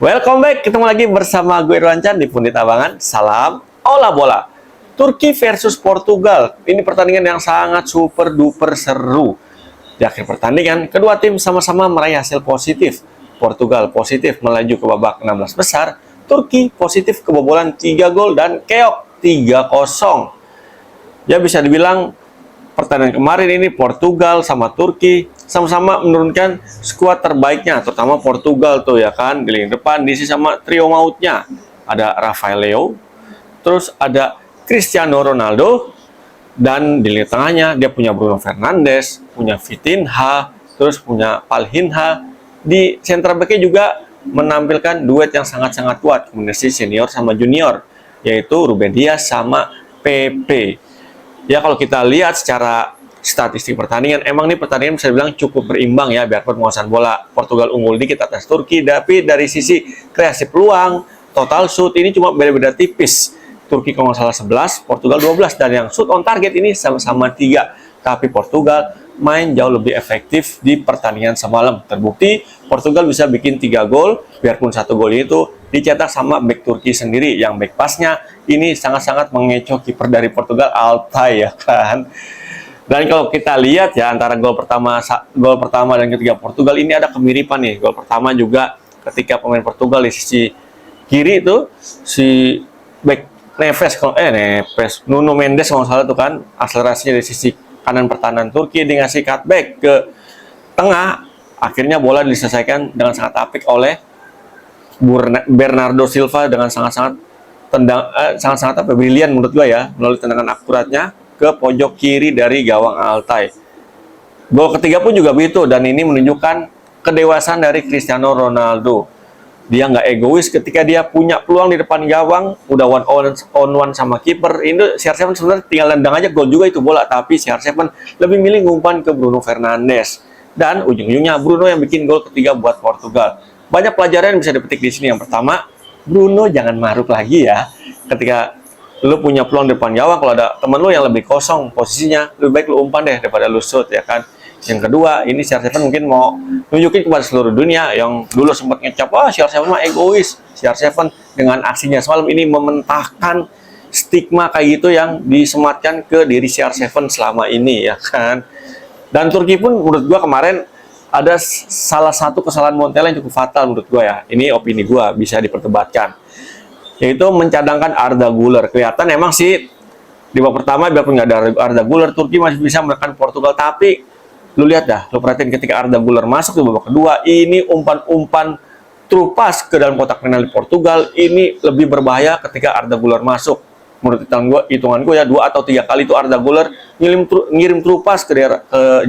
Welcome back, ketemu lagi bersama gue Irwancan di Pundit Abangan. Salam olah bola. Turki versus Portugal. Ini pertandingan yang sangat super duper seru. Di akhir pertandingan, kedua tim sama-sama meraih hasil positif. Portugal positif melaju ke babak 16 besar. Turki positif kebobolan 3 gol dan keok 3-0. Ya bisa dibilang pertandingan kemarin ini Portugal sama Turki sama-sama menurunkan skuad terbaiknya, terutama Portugal tuh ya kan, di lini depan diisi sama trio mautnya. Ada Rafael Leo, terus ada Cristiano Ronaldo, dan di lini tengahnya dia punya Bruno Fernandes, punya Vitinha, terus punya Palhinha. Di center back-nya juga menampilkan duet yang sangat-sangat kuat, kombinasi senior sama junior, yaitu Ruben Dias sama PP. Ya kalau kita lihat secara statistik pertandingan, emang nih pertandingan bisa dibilang cukup berimbang ya, biarpun penguasaan bola Portugal unggul dikit atas Turki, tapi dari sisi kreasi peluang, total shoot ini cuma beda-beda tipis. Turki kalau nggak salah 11, Portugal 12, dan yang shoot on target ini sama-sama 3. Tapi Portugal main jauh lebih efektif di pertandingan semalam. Terbukti Portugal bisa bikin 3 gol, biarpun 1 gol itu dicetak sama bek Turki sendiri, yang bek pasnya ini sangat-sangat mengecoh kiper dari Portugal, Altay ya kan. Dan kalau kita lihat ya, antara gol pertama dan ketiga Portugal ini ada kemiripan nih. Gol pertama juga ketika pemain Portugal di sisi kiri itu si back Nuno Mendes kalau salah tuh kan, akselerasinya dari sisi kanan pertahanan Turki, dia ngasih cutback ke tengah, akhirnya bola diselesaikan dengan sangat apik oleh Bernardo Silva dengan sangat-sangat brilian menurut gua ya, melalui tendangan akuratnya ke pojok kiri dari gawang Altay. Gol ketiga pun juga begitu, dan ini menunjukkan kedewasaan dari Cristiano Ronaldo. Dia nggak egois ketika dia punya peluang di depan gawang, udah one on one sama kiper. Ini CR7 sebenarnya tinggal nendang aja gol juga itu bola, tapi CR7 lebih milih ngumpan ke Bruno Fernandes. Dan ujung-ujungnya Bruno yang bikin gol ketiga buat Portugal. Banyak pelajaran yang bisa dipetik di sini. Yang pertama, Bruno jangan maruk lagi ya. Ketika lu punya peluang depan gawang, kalau ada temen lu yang lebih kosong posisinya, lebih baik lu umpan deh daripada lu shoot ya kan. Yang kedua, ini CR7 mungkin mau nunjukin kepada seluruh dunia yang dulu sempat ngecap, CR7 mah egois. CR7 dengan aksinya semalam ini mementahkan stigma kayak gitu yang disematkan ke diri CR7 selama ini ya kan. Dan Turki pun menurut gua kemarin ada salah satu kesalahan Montella yang cukup fatal menurut gua ya. Ini opini gua, bisa diperdebatkan, yaitu mencadangkan Arda Güler. Kelihatan emang sih di babak pertama biarpun nggak ada Arda Güler, Turki masih bisa menekan Portugal. Tapi lu lihat dah, lu perhatiin ketika Arda Güler masuk di babak kedua, ini umpan-umpan true pass ke dalam kotak penalti Portugal ini lebih berbahaya ketika Arda Güler masuk. Menurut hitungan gue ya, 2 atau 3 kali itu Arda Güler ngirim true pass ke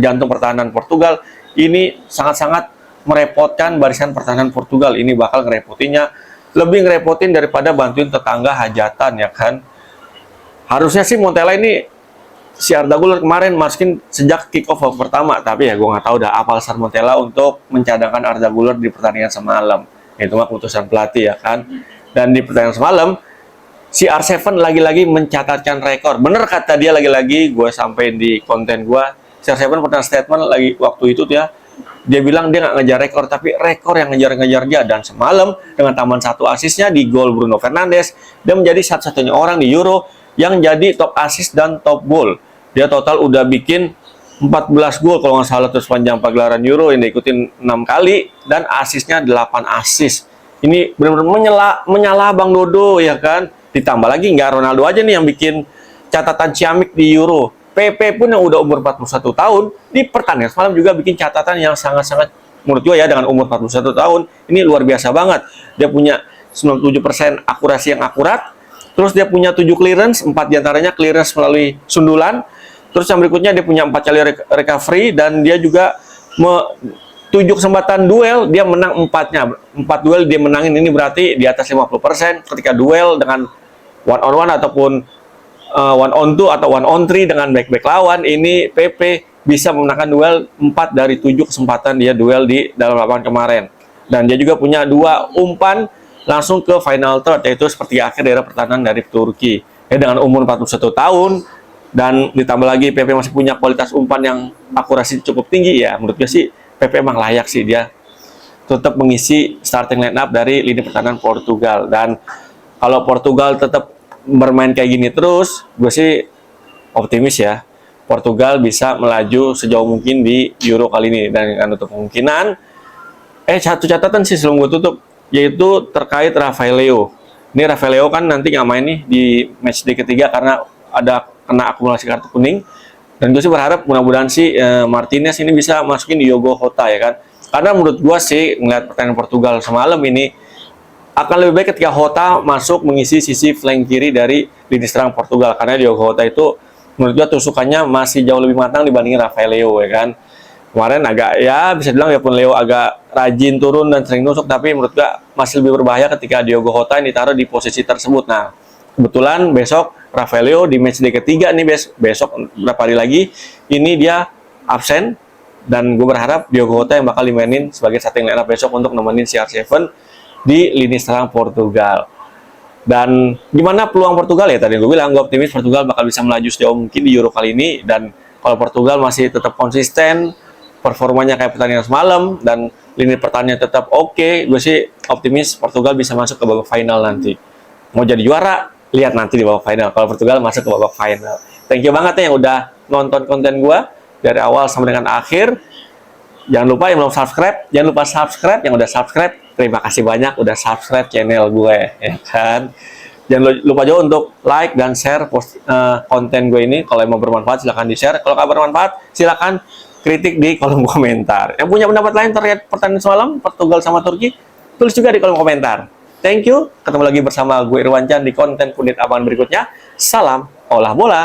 jantung pertahanan Portugal. Ini sangat-sangat merepotkan barisan pertahanan Portugal. Ini bakal lebih ngerepotin daripada bantuin tetangga hajatan ya kan. Harusnya sih Montella ini si Arda Güler kemarin masukin sejak kick off pertama, tapi ya gue nggak tahu dah apa alasan Montella untuk mencadangkan Arda Güler di pertandingan semalam. Itu mah keputusan pelatih ya kan. Dan di pertandingan semalam si R7 lagi-lagi mencatatkan rekor. Bener kata dia, lagi-lagi gue sampein di konten gue, si R7 pernah statement lagi waktu itu dia bilang dia nggak ngejar rekor, tapi rekor yang ngejar-ngejar dia. Dan semalam dengan tambahan 1 asisnya di gol Bruno Fernandes, dia menjadi satu-satunya orang di Euro yang jadi top assist dan top gol. Dia total udah bikin 14 gol kalau nggak salah tuh sepanjang pagelaran Euro, yang diikutin 6 kali, dan asisnya 8 asis. Ini benar-benar menyala Bang Dodo ya kan. Ditambah lagi nggak Ronaldo aja nih yang bikin catatan ciamik di Euro. PP pun yang udah umur 41 tahun, di pertandingan semalam juga bikin catatan yang sangat-sangat, menurut gue ya, dengan umur 41 tahun, ini luar biasa banget. Dia punya 97% akurasi yang akurat, terus dia punya 7 clearance, 4 diantaranya clearance melalui sundulan, terus yang berikutnya dia punya 4 kali recovery, dan dia juga 7 kesempatan duel, dia menang 4-nya. 4 duel dia menangin, ini berarti di atas 50%. Ketika duel dengan one on one ataupun one on two atau one on three dengan back lawan, ini PP bisa memenangkan duel 4 dari 7 kesempatan dia duel di dalam lapangan kemarin. Dan dia juga punya 2 umpan langsung ke final third, yaitu seperti akhir daerah pertahanan dari Turki. Ya, dengan umur 41 tahun dan ditambah lagi PP masih punya kualitas umpan yang akurasi cukup tinggi, ya menurut gue sih PP emang layak sih dia. tetap mengisi starting line up dari lini pertahanan Portugal. Dan kalau Portugal tetap bermain kayak gini terus, gue sih optimis ya, Portugal bisa melaju sejauh mungkin di Euro kali ini. Dan untuk kemungkinan, satu catatan sih sebelum gue tutup, yaitu terkait Rafael Leo. Ini Rafael Leo kan nanti nggak main nih di matchday ketiga karena ada kena akumulasi kartu kuning. Dan gue sih berharap mudah-mudahan sih Martinez ini bisa masukin di Diogo Jota ya kan. Karena menurut gue sih ngeliat pertandingan Portugal semalam ini akan lebih baik ketika Jota masuk mengisi sisi flank kiri dari lini serang Portugal. Karena Diogo Jota itu menurut gue tusukannya masih jauh lebih matang dibandingin Rafael Leo ya kan. Kemarin agak ya bisa bilang ya pun Leo agak rajin turun dan sering nusuk, tapi menurut gue masih lebih berbahaya ketika Diogo Jota yang ditaruh di posisi tersebut. Nah, kebetulan besok Rafael Leo di matchday ketiga nih, besok berapa hari lagi ini dia absen, dan gue berharap Diogo Jota yang bakal dimainin sebagai starting lineup besok untuk nemenin CR7 di lini serang Portugal. Dan gimana peluang Portugal ya, tadi gue bilang gue optimis Portugal bakal bisa melaju sejauh mungkin di Euro kali ini. Dan kalau Portugal masih tetap konsisten performanya kayak pertandingan semalam dan lini pertahanannya tetap oke, gue sih optimis Portugal bisa masuk ke babak final nanti. Mau jadi juara, lihat nanti di babak final kalau Portugal masuk ke babak final. Thank you banget ya yang udah nonton konten gue dari awal sampai dengan akhir. Jangan lupa yang belum subscribe, jangan lupa subscribe. Yang udah subscribe, terima kasih banyak udah subscribe channel gue ya kan. Jangan lupa juga untuk like dan share konten gue ini. Kalau emang bermanfaat silahkan di share, kalau nggak bermanfaat silahkan kritik di kolom komentar. Yang punya pendapat lain terkait pertandingan semalam Portugal sama Turki, tulis juga di kolom komentar. Thank you, ketemu lagi bersama gue Irwan Chan di konten Pundit Abangan berikutnya. Salam olah bola.